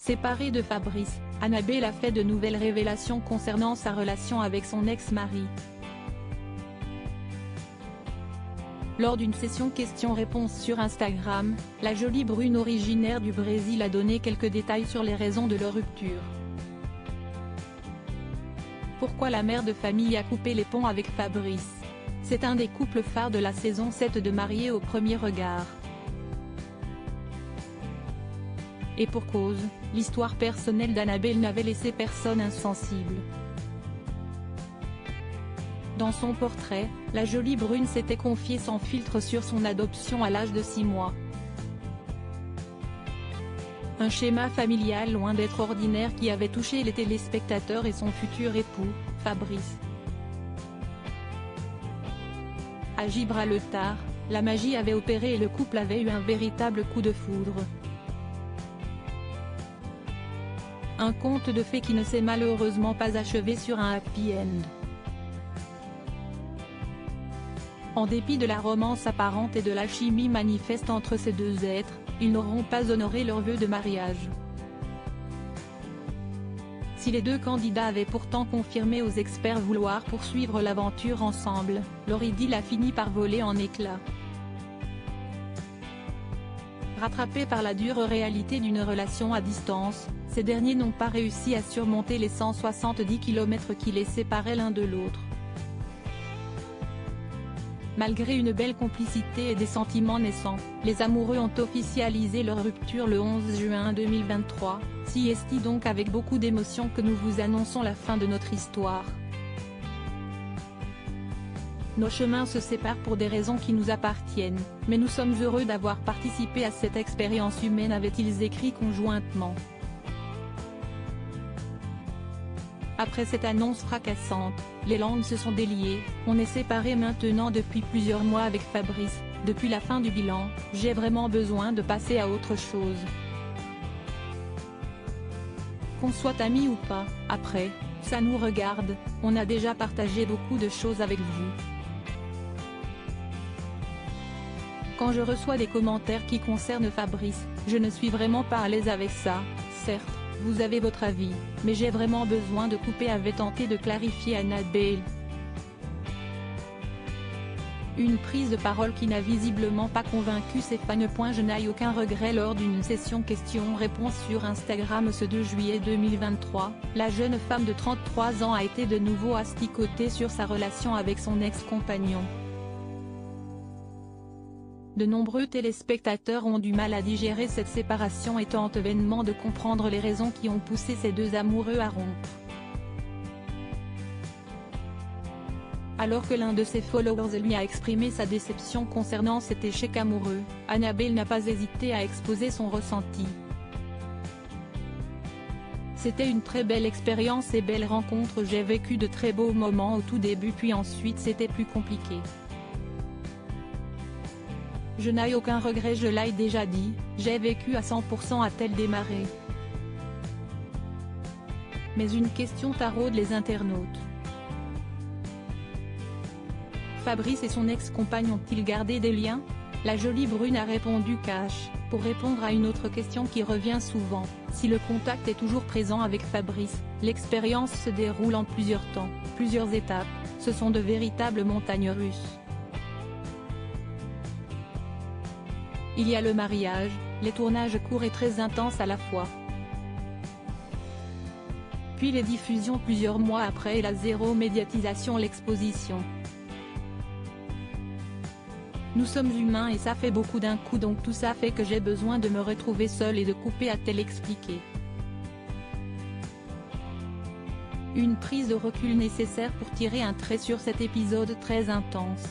Séparée de Fabrice, Annabelle a fait de nouvelles révélations concernant sa relation avec son ex-mari. Lors d'une session questions-réponses sur Instagram, la jolie brune originaire du Brésil a donné quelques détails sur les raisons de leur rupture. Pourquoi la mère de famille a coupé les ponts avec Fabrice? C'est un des couples phares de la saison 7 de Mariés au premier regard. Et pour cause, l'histoire personnelle d'Annabelle n'avait laissé personne insensible. Dans son portrait, la jolie brune s'était confiée sans filtre sur son adoption à l'âge de 6 mois. Un schéma familial loin d'être ordinaire qui avait touché les téléspectateurs et son futur époux, Fabrice. À Gibraltar, la magie avait opéré et le couple avait eu un véritable coup de foudre. Un conte de fées qui ne s'est malheureusement pas achevé sur un happy end. En dépit de la romance apparente et de l'alchimie manifeste entre ces deux êtres, ils n'auront pas honoré leur vœu de mariage. Si les deux candidats avaient pourtant confirmé aux experts vouloir poursuivre l'aventure ensemble, leur idylle a fini par voler en éclats. Rattrapés par la dure réalité d'une relation à distance, ces derniers n'ont pas réussi à surmonter les 170 km qui les séparaient l'un de l'autre. Malgré une belle complicité et des sentiments naissants, les amoureux ont officialisé leur rupture le 11 juin 2023, si est donc avec beaucoup d'émotion que nous vous annonçons la fin de notre histoire. Nos chemins se séparent pour des raisons qui nous appartiennent, mais nous sommes heureux d'avoir participé à cette expérience humaine, avaient-ils écrit conjointement. Après cette annonce fracassante, les langues se sont déliées, on est séparés maintenant depuis plusieurs mois avec Fabrice, depuis la fin du bilan, j'ai vraiment besoin de passer à autre chose. Qu'on soit amis ou pas, après, ça nous regarde, on a déjà partagé beaucoup de choses avec vous. Quand je reçois des commentaires qui concernent Fabrice, je ne suis vraiment pas à l'aise avec ça, certes. Vous avez votre avis, mais j'ai vraiment besoin de couper, avait tenté de clarifier Annabelle. Une prise de parole qui n'a visiblement pas convaincu ses fans. Je n'ai aucun regret. Lors d'une session questions-réponses sur Instagram ce 2 juillet 2023, la jeune femme de 33 ans a été de nouveau asticotée sur sa relation avec son ex-compagnon. De nombreux téléspectateurs ont du mal à digérer cette séparation et tentent vainement de comprendre les raisons qui ont poussé ces deux amoureux à rompre. Alors que l'un de ses followers lui a exprimé sa déception concernant cet échec amoureux, Annabelle n'a pas hésité à exposer son ressenti. C'était une très belle expérience et belle rencontre, j'ai vécu de très beaux moments au tout début puis ensuite c'était plus compliqué. Je n'ai aucun regret, je l'ai déjà dit, j'ai vécu à 100% a-t-elle démarré. Mais une question taraude les internautes. Fabrice et son ex-compagne ont-ils gardé des liens? La jolie brune a répondu cash, pour répondre à une autre question qui revient souvent, si le contact est toujours présent avec Fabrice, l'expérience se déroule en plusieurs temps, plusieurs étapes, ce sont de véritables montagnes russes. Il y a le mariage, les tournages courts et très intenses à la fois. Puis les diffusions plusieurs mois après et la zéro médiatisation, l'exposition. Nous sommes humains et ça fait beaucoup d'un coup, donc tout ça fait que j'ai besoin de me retrouver seule et de couper, a-t-elle expliqué. Une prise de recul nécessaire pour tirer un trait sur cet épisode très intense.